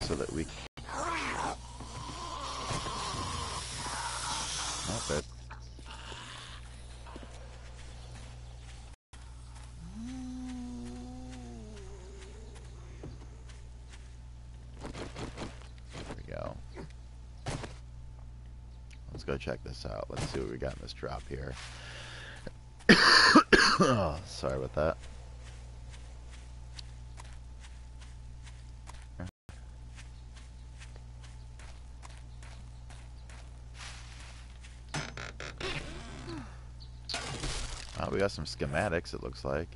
so that we... Okay. There we go. Let's go check this out. Let's see what we got in this drop here. Oh, sorry about that. We got some schematics, it looks like.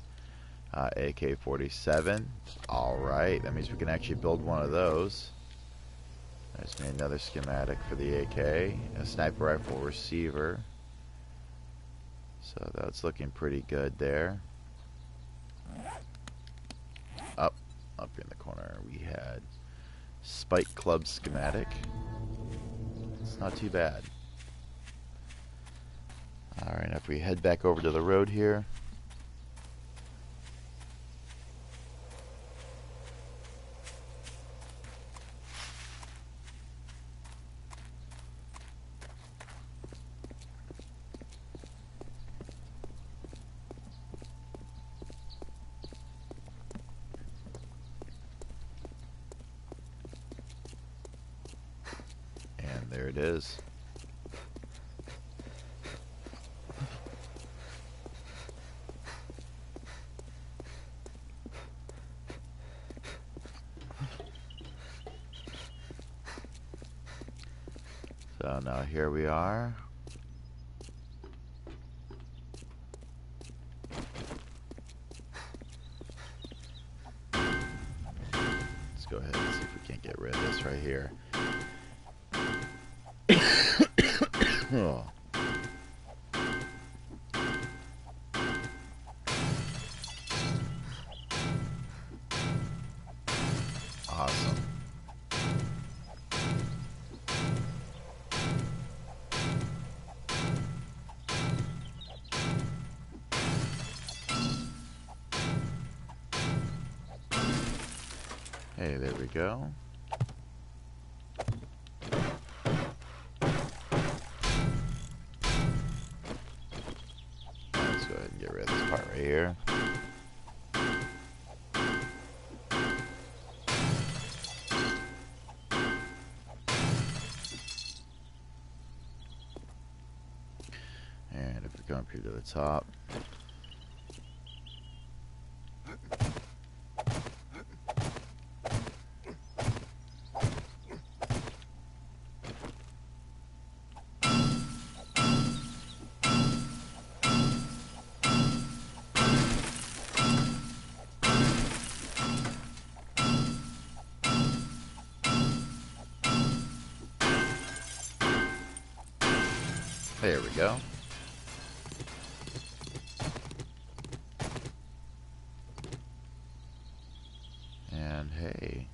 AK-47. Alright, that means we can actually build one of those. There's another schematic for the AK. A sniper rifle receiver. So that's looking pretty good there. Up in the corner we had Spike Club schematic. It's not too bad. Alright, if we head back over to the road here. And there it is. So now here we are. Let's go ahead and see if we can't get rid of this right here. Oh. Awesome. Hey, there we go. Let's go ahead and get rid of this part right here. And if we come up here to the top. There we go. And hey.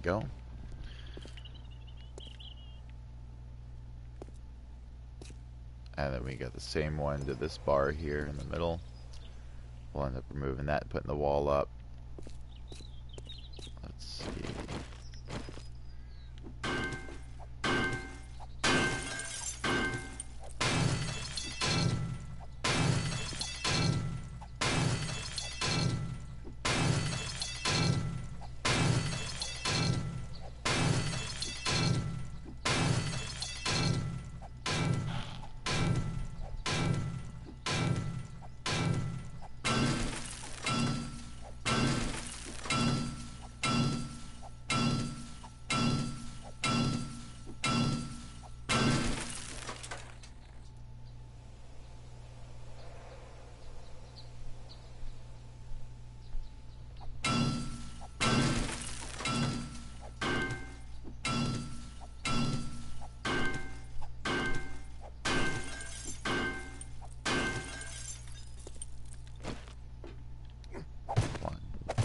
go. And then we got the same one to this bar here in the middle. We'll end up removing that and putting the wall up. Let's see.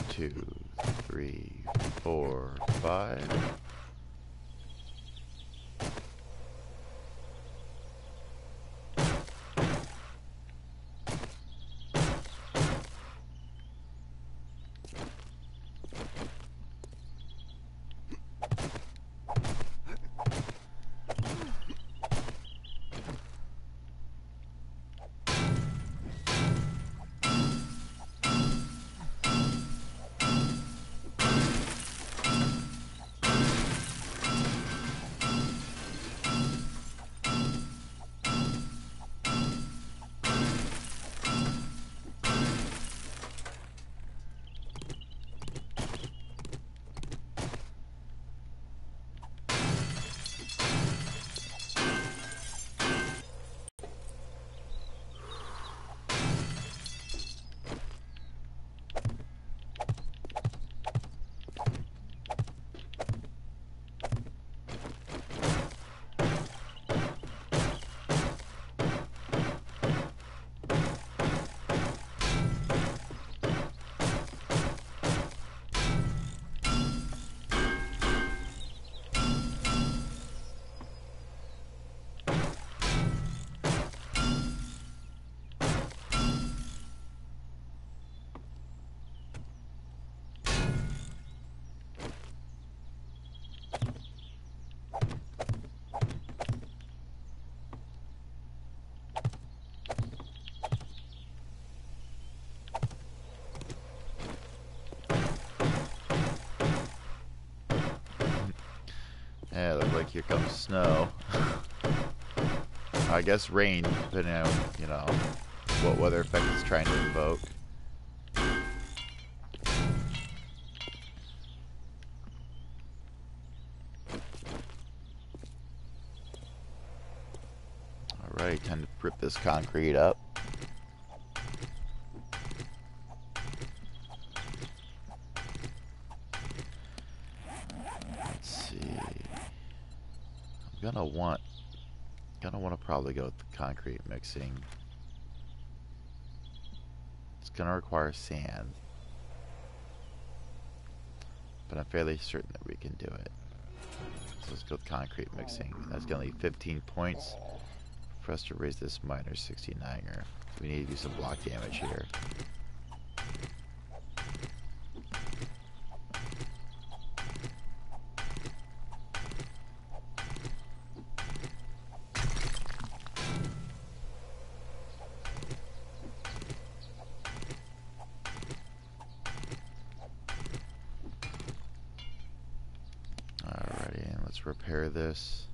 Two, three, 4, 5. Yeah, look like here comes snow. I guess rain, depending on, you know, what weather effect it's trying to invoke. Alright, time to rip this concrete up. Let's see. I'm gonna want to probably go with the concrete mixing. It's gonna require sand, but I'm fairly certain that we can do it. So let's go with concrete mixing. That's gonna leave 15 points for us to raise this miner 69er. We need to do some block damage here. Alrighty, and let's repair this.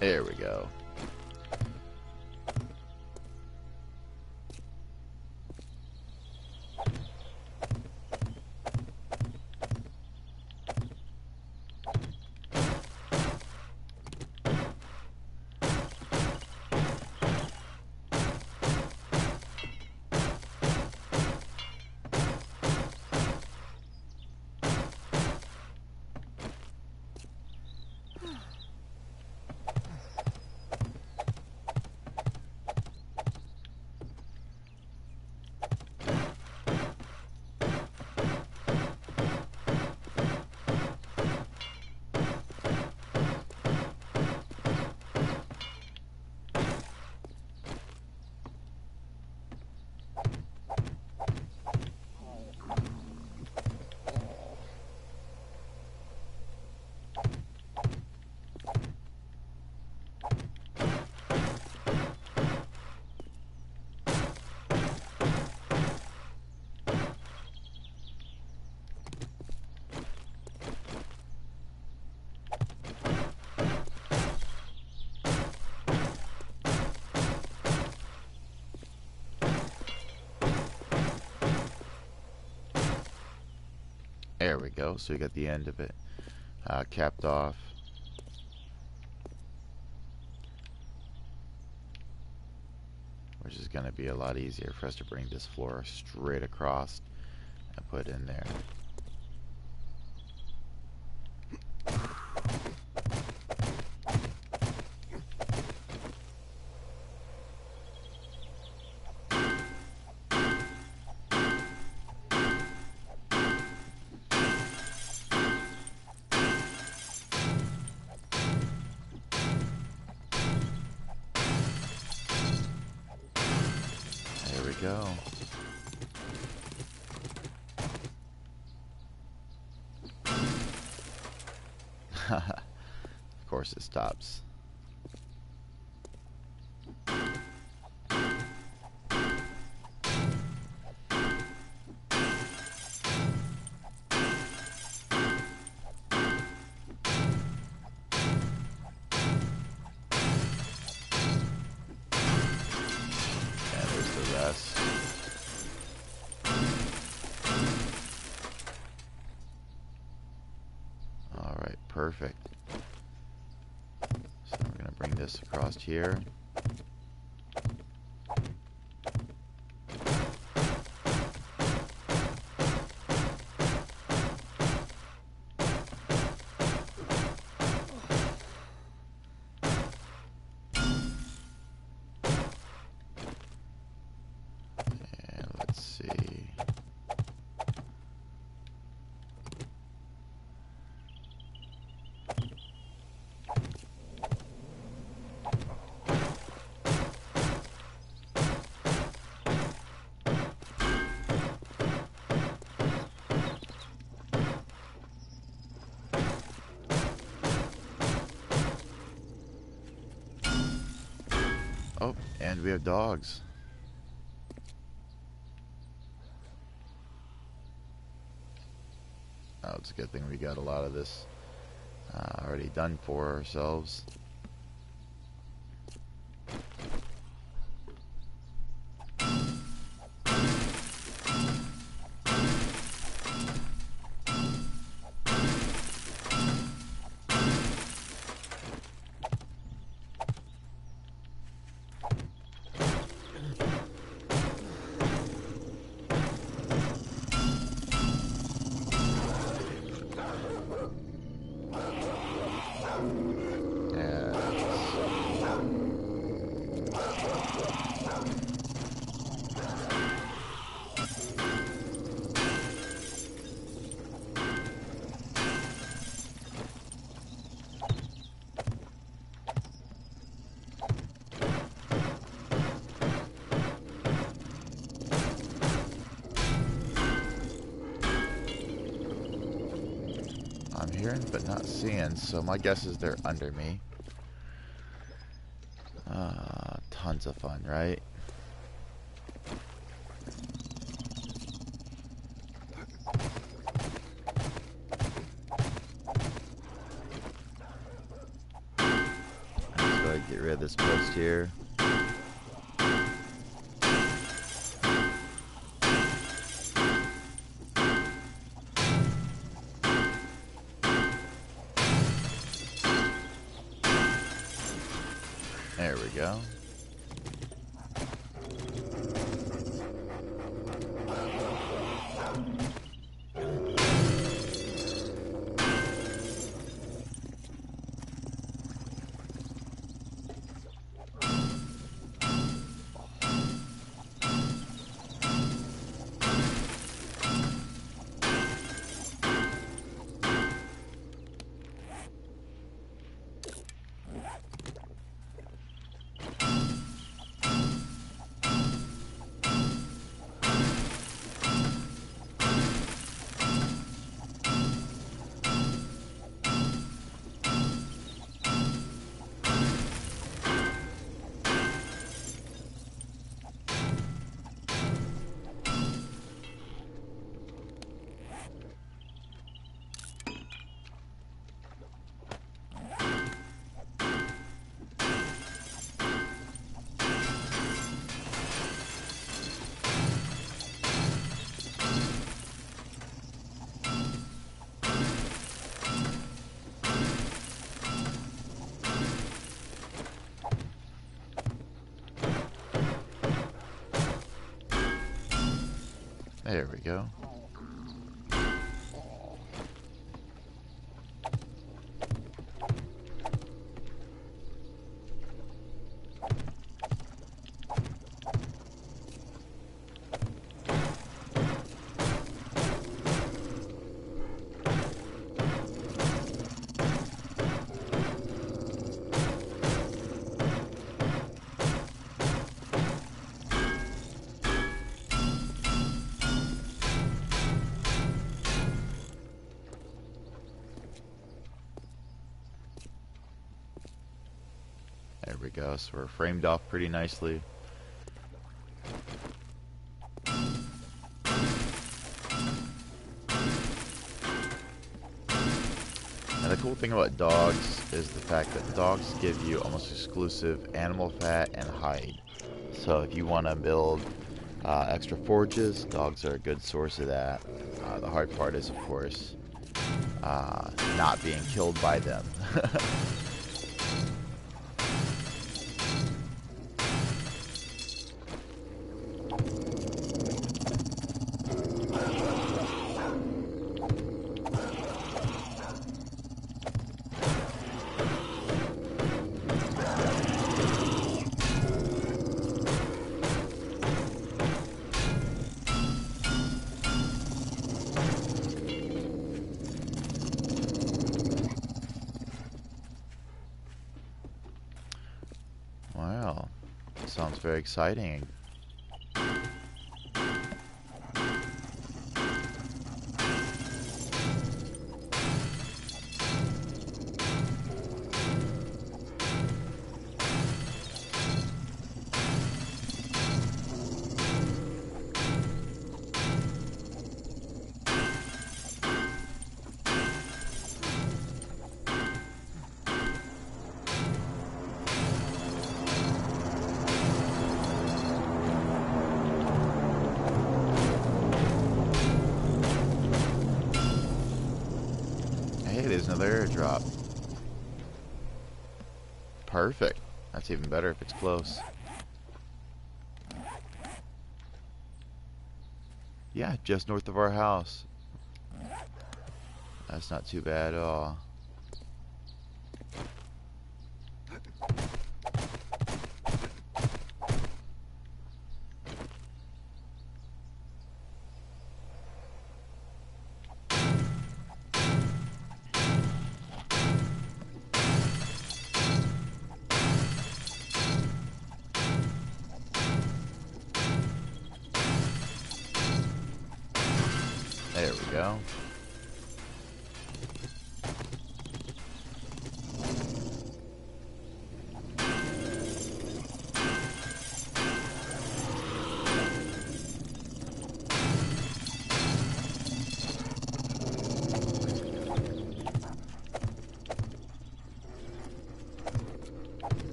There we go. There we go. So we got the end of it capped off. Which is going to be a lot easier for us to bring this floor straight across and put in there. There we go. Of course it stops. Alright, perfect. So we're going to bring this across here. Oh, and we have dogs. Oh, it's a good thing we got a lot of this already done for ourselves. I'm hearing but not seeing, so my guess is they're under me. Tons of fun, right? get rid of this post here. There we go. There we go. There we go, so we're framed off pretty nicely. And the cool thing about dogs is the fact that dogs give you almost exclusive animal fat and hide. So if you want to build extra forges, dogs are a good source of that. The hard part is, of course, not being killed by them. Wow, sounds very exciting. Hey, there's another airdrop. Perfect. That's even better if it's close. Yeah, just north of our house. That's not too bad at all. There we go.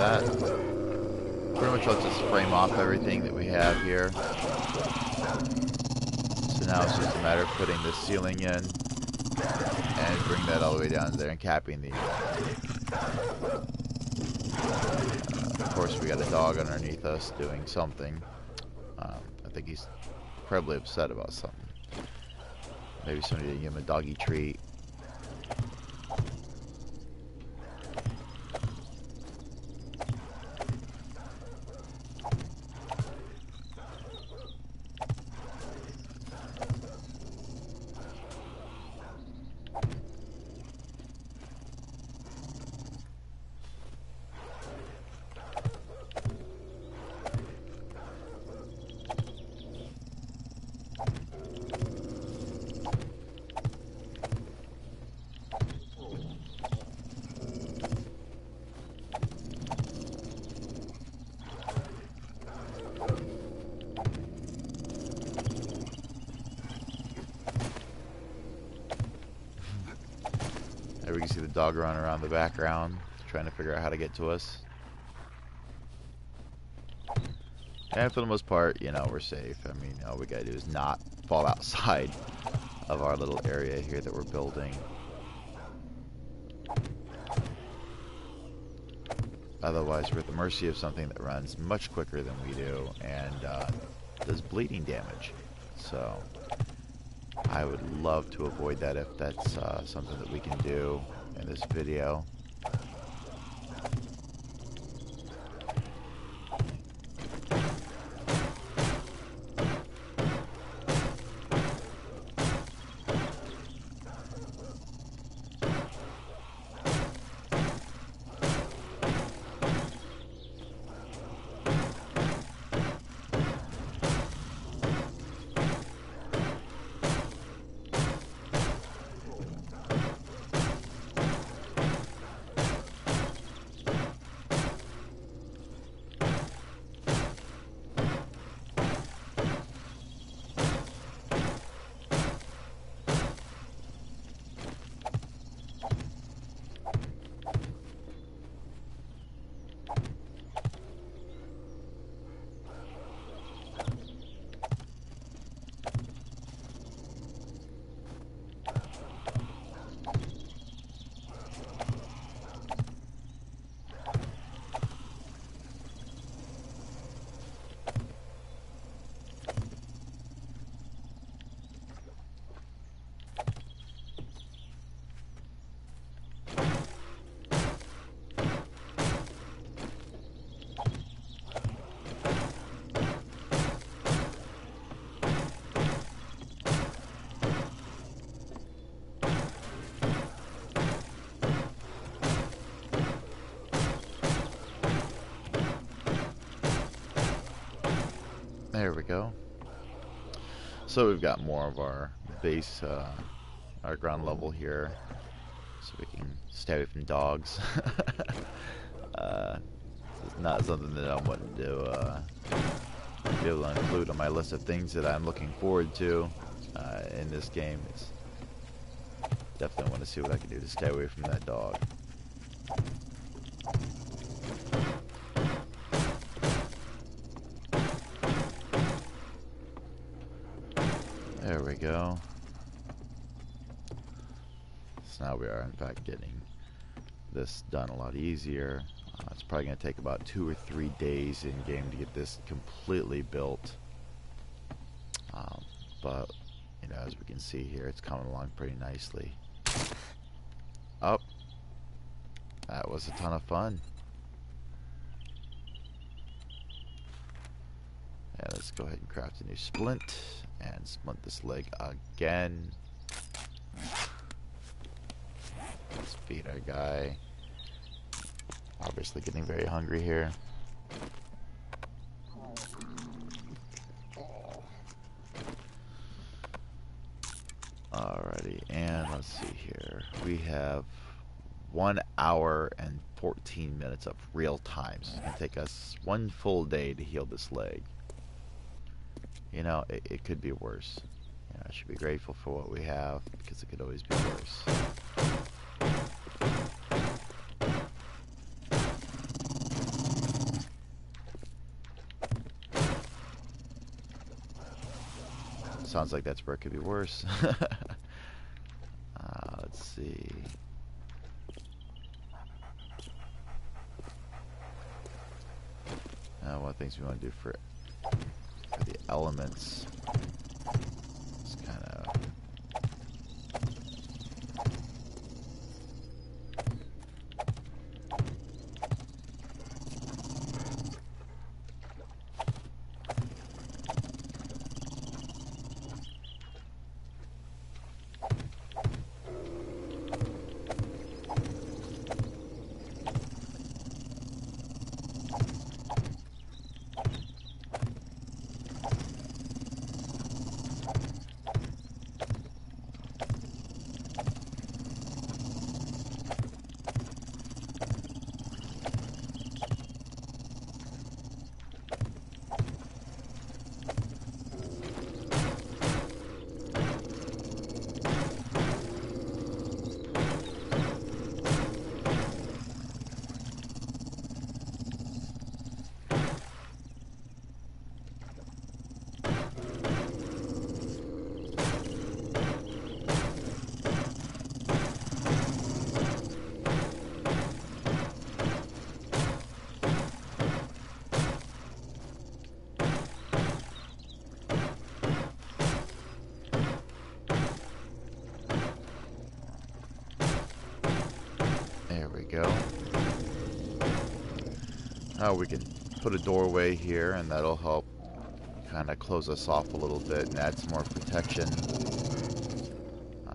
that pretty much lets us frame off everything that we have here. So now it's just a matter of putting the ceiling in and bring that all the way down there and capping the of course we got a dog underneath us doing something. I think he's probably upset about something. Maybe somebody didn't give him a doggy treat. There we can see the dog run around the background, trying to figure out how to get to us. And for the most part, you know, we're safe. I mean, all we gotta do is not fall outside of our little area here that we're building. Otherwise, we're at the mercy of something that runs much quicker than we do and does bleeding damage. So I would love to avoid that if that's something that we can do in this video. There we go. So we've got more of our base, our ground level here, so we can stay away from dogs. It's not something that I'm wanting to be able to include on my list of things that I'm looking forward to in this game. It's definitely want to see what I can do to stay away from that dog. There we go. So now we are in fact getting this done a lot easier. It's probably going to take about 2 or 3 days in game to get this completely built. But you know, as we can see here, it's coming along pretty nicely. Oh, that was a ton of fun. Yeah, let's go ahead and craft a new splint and splint this leg again. Let's feed our guy. Obviously getting very hungry here. Alrighty, and let's see here. We have 1 hour and 14 minutes of real time. So it's going to take us 1 full day to heal this leg. You know, it could be worse. You know, I should be grateful for what we have, because it could always be worse. Sounds like that's where it could be worse. Let's see. One of the things we want to do for the elements is kind of go. Now we can put a doorway here, and that'll help kind of close us off a little bit and add some more protection,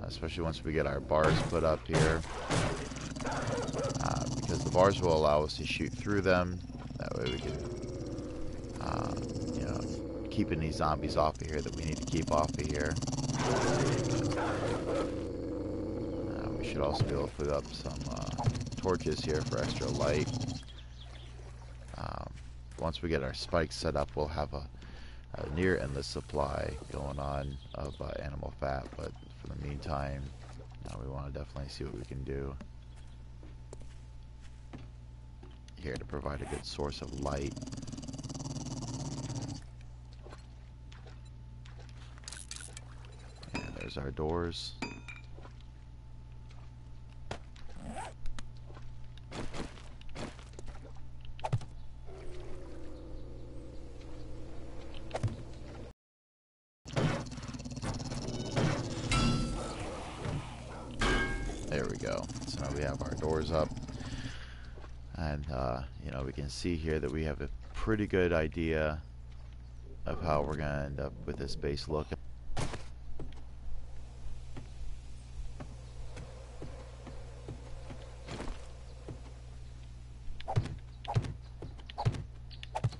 especially once we get our bars put up here, because the bars will allow us to shoot through them. That way we can, you know, keep any zombies off of here that we need to keep off of here. We should also be able to put up some torches here for extra light. Once we get our spikes set up, we'll have a near endless supply going on of animal fat, but for the meantime, we want to definitely see what we can do here to provide a good source of light. And there's our doors. There we go. So now we have our doors up, and you know, we can see here that we have a pretty good idea of how we're going to end up with this base look. I'm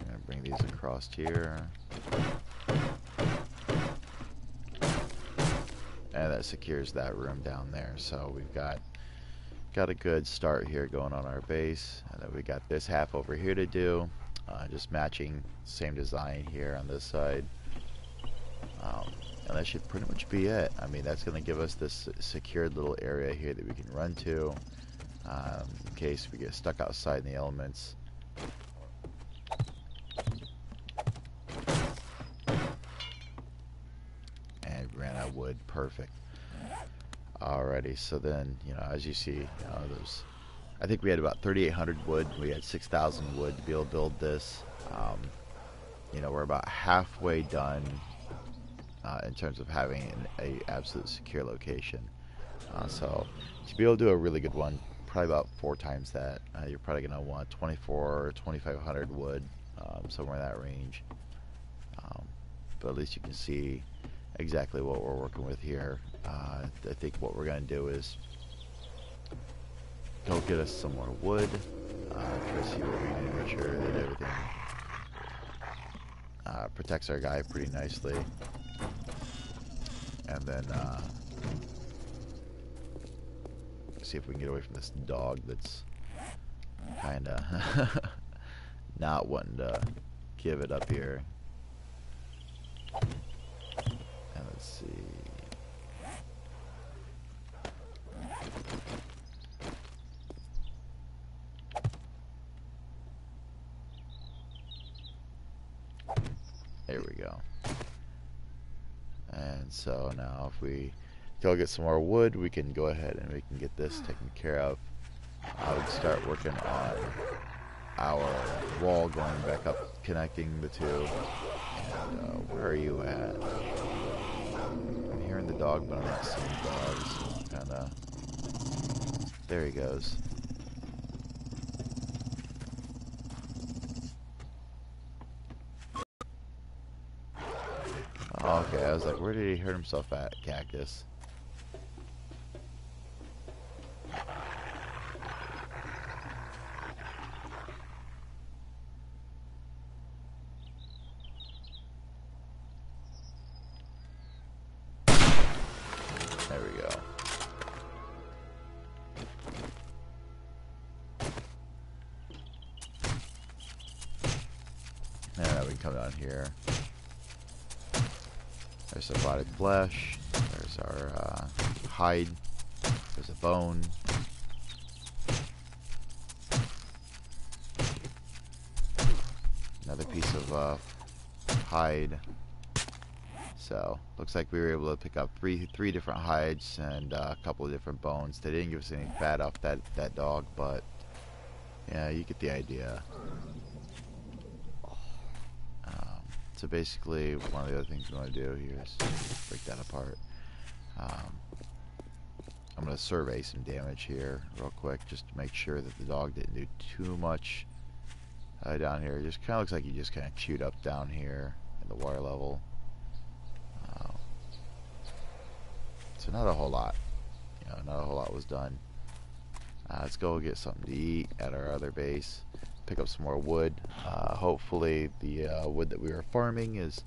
going to bring these across here. And that secures that room down there. So we've got a good start here going on our base. And then we got this half over here to do. Just matching same design here on this side. And that should pretty much be it. I mean, that's going to give us this secured little area here that we can run to in case we get stuck outside in the elements. And ran out of wood. Perfect. Alrighty, so then, you know, as you see, you know, I think we had about 3,800 wood. We had 6,000 wood to be able to build this. You know, we're about halfway done in terms of having a absolute secure location. So to be able to do a really good one, probably about 4 times that, you're probably going to want 24 or 2,500 wood, somewhere in that range. But at least you can see exactly what we're working with here. I think what we're going to do is go get us some more wood, try to see what we can make sure that everything protects our guy pretty nicely. And then see if we can get away from this dog that's kind of not wanting to give it up here. And let's see. There we go. And And so now if we go get some more wood, we can go ahead and we can get this taken care of. I would start working on our wall going back up, connecting the two. And where are you at? I'm hearing the dog, but I'm not seeing dogs. Kinda. There he goes. Oh, okay, I was like, where did he hurt himself at, Cactus? There we go. And now we can come down here. There's our body flesh. There's our hide. There's a bone. Another piece of hide. So looks like we were able to pick up three different hides and a couple of different bones. They didn't give us any fat off that dog, but yeah, you get the idea. So basically, one of the other things we want to do here is break that apart. I'm going to survey some damage here real quick just to make sure that the dog didn't do too much down here. It just kind of looks like he just kind of chewed up down here in the water level. So not a whole lot. You know, not a whole lot was done. Let's go get something to eat at our other base. Pick up some more wood. Hopefully the wood that we were farming is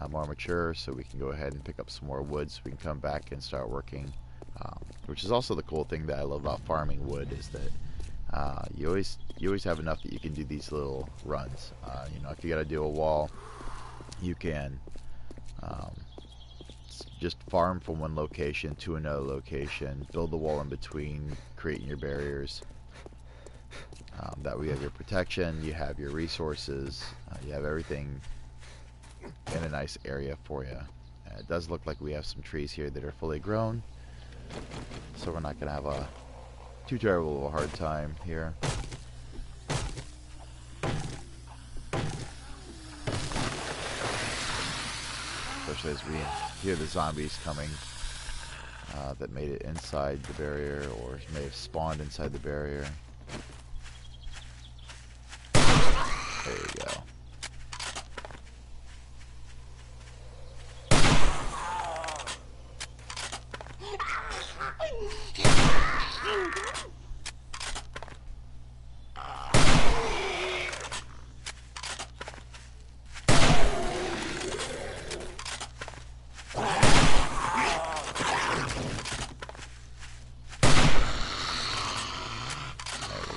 more mature, so we can go ahead and pick up some more wood so we can come back and start working. Which is also the cool thing that I love about farming wood is that you always have enough that you can do these little runs. You know, if you got to do a wall, you can just farm from one location to another location, build the wall in between, creating your barriers. That way you have your protection, you have your resources, you have everything in a nice area for you. And it does look like we have some trees here that are fully grown, so we're not going to have a too terrible of a hard time here. Especially as we hear the zombies coming that made it inside the barrier or may have spawned inside the barrier. There you go.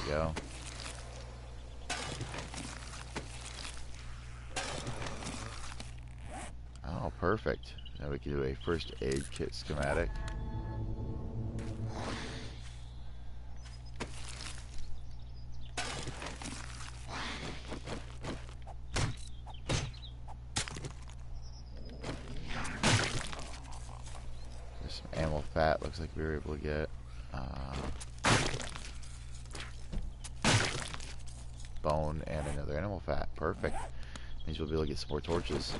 Go. Oh, perfect. Now we can do a first aid kit schematic. There's some animal fat, looks like we were able to get. Bone and another animal fat. Perfect. Means we'll be able to get some more torches.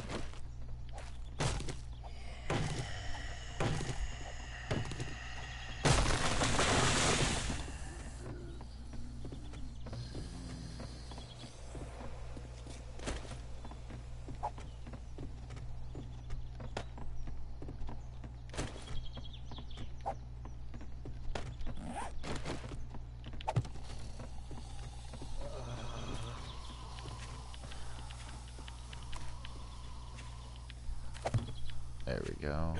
There we go.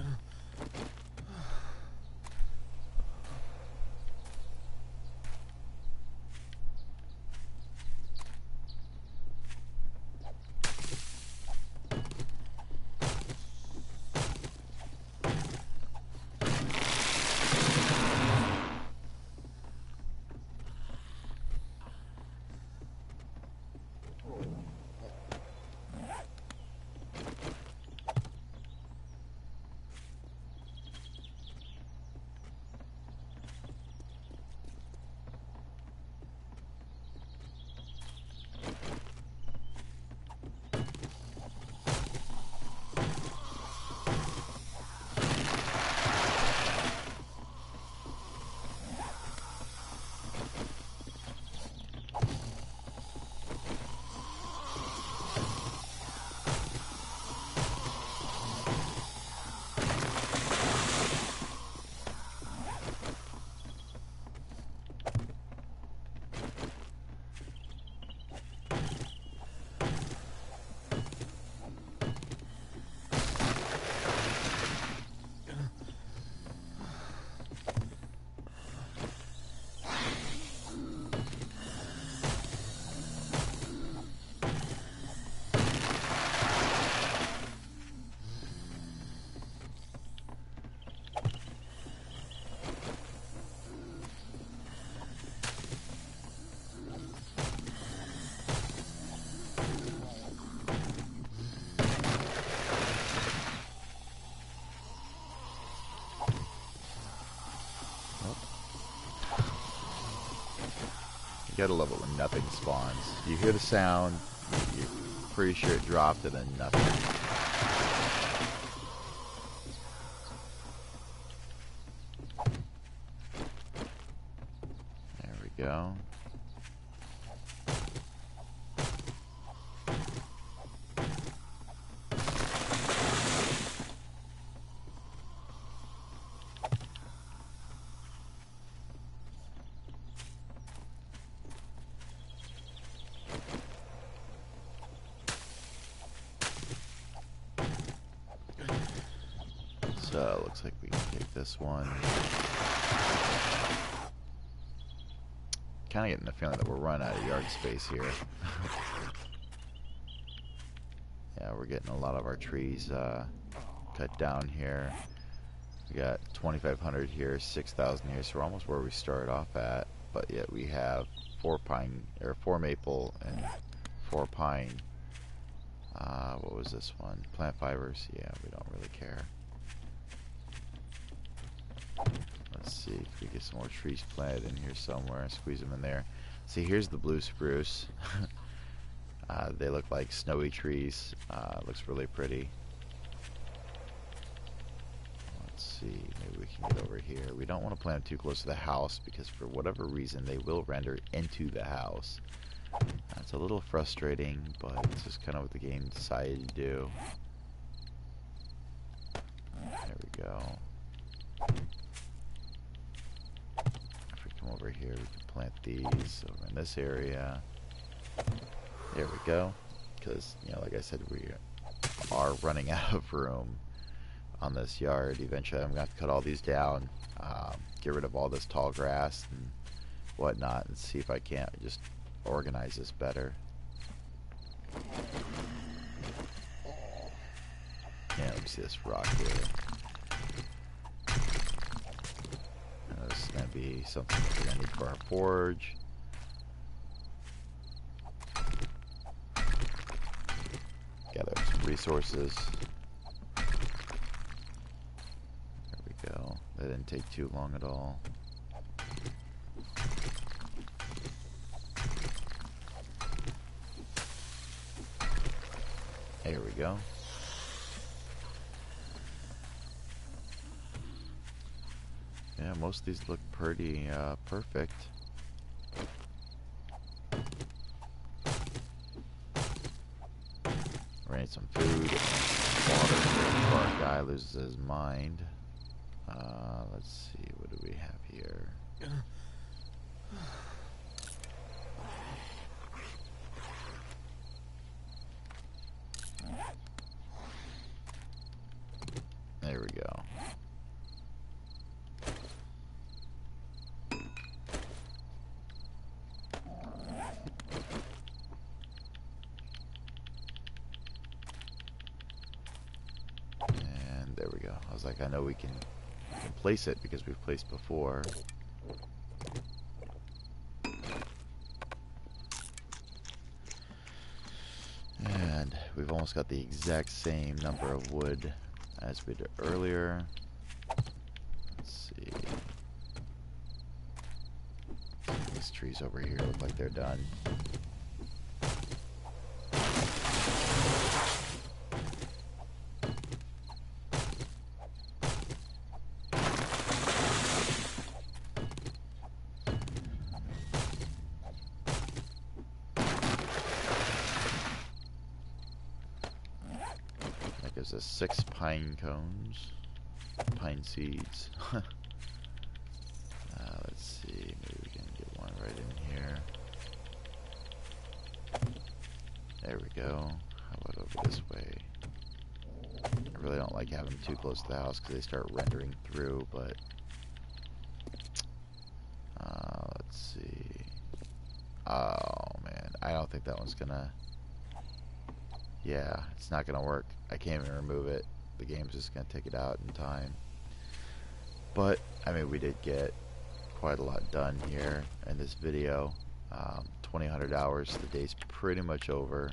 gotta love it when nothing spawns. You hear the sound, you're pretty sure it dropped, and then nothing. There we go. So, looks like we can take this one. Kind of getting the feeling that we're running out of yard space here. Yeah, we're getting a lot of our trees cut down here. We got 2,500 here, 6,000 here, so we're almost where we started off at. But yet we have 4 maple and 4 pine. What was this one? Plant fibers. Yeah, we don't really care. Let's see if we get some more trees planted in here somewhere and squeeze them in there. See, here's the blue spruce. They look like snowy trees. Looks really pretty. Let's see, maybe we can get over here. We don't want to plant them too close to the house because for whatever reason they will render into the house. It's a little frustrating, but it's just kind of what the game decided to do. There we go. If we come over here, we can plant these over in this area. There we go. Because, you know, like I said, we are running out of room on this yard. Eventually, I'm going to have to cut all these down, get rid of all this tall grass and whatnot, and see if I can't just organize this better. Yeah, let me see this rock here. This is going to be something that we're going to need for our forge. Gather up some resources. There we go. That didn't take too long at all. There we go. Yeah, most of these look pretty perfect. We need some food, water before our guy loses his mind. Let's see, what do we have here? There we go. And there we go. I was like, I know we can place it because we've placed before. And we've almost got the exact same number of wood as we did earlier. Let's see. These trees over here look like they're done. Gives us 6 pine cones, pine seeds. Let's see, maybe we can get one right in here. There we go. How about over this way? I really don't like having them too close to the house because they start rendering through, but let's see. Oh man, I don't think that one's gonna. Yeah, it's not gonna work. I can't even remove it. The game's just gonna take it out in time. But I mean, we did get quite a lot done here in this video. 2,000 hours. The day's pretty much over.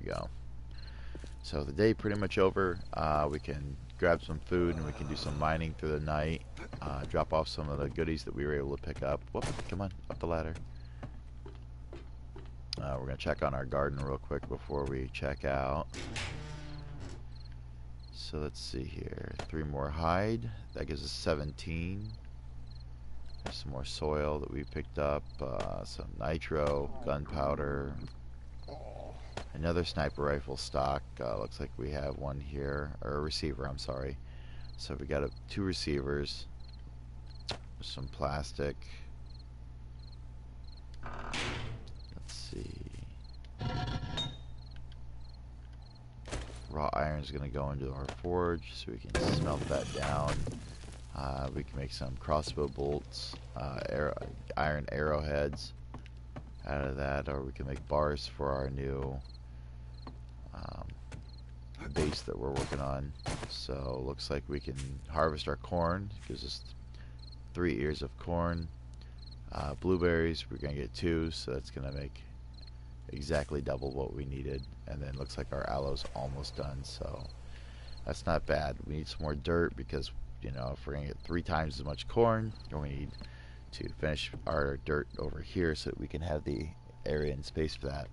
go. So the day pretty much over. We can grab some food and we can do some mining through the night. Drop off some of the goodies that we were able to pick up. Whoop, come on, up the ladder. We're going to check on our garden real quick before we check out. So let's see here. 3 more hide. That gives us 17. There's some more soil that we picked up. Some nitro, gunpowder. Another sniper rifle stock. Looks like we have one here. Or a receiver, I'm sorry. So we got 2 receivers. Some plastic. Let's see. Raw iron is going to go into our forge so we can smelt that down. We can make some crossbow bolts, iron arrowheads out of that, or we can make bars for our new base that we're working on. So looks like we can harvest our corn. It gives us 3 ears of corn. Blueberries, we're going to get 2, so that's going to make exactly double what we needed. And then looks like our aloe's almost done, so that's not bad. We need some more dirt because, you know, if we're going to get 3 times as much corn, we need to finish our dirt over here so that we can have the area and space for that.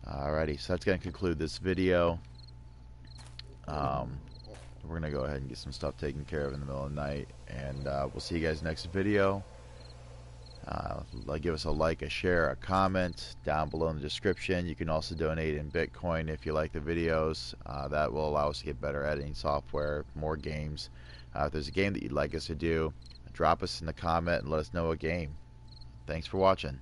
Alrighty, so that's going to conclude this video. We're going to go ahead and get some stuff taken care of in the middle of the night, and we'll see you guys next video. Give us a like, a share, a comment down below in the description. You can also donate in Bitcoin if you like the videos. That will allow us to get better editing software, more games. If there's a game that you'd like us to do, drop us in the comment and let us know a game. Thanks for watching.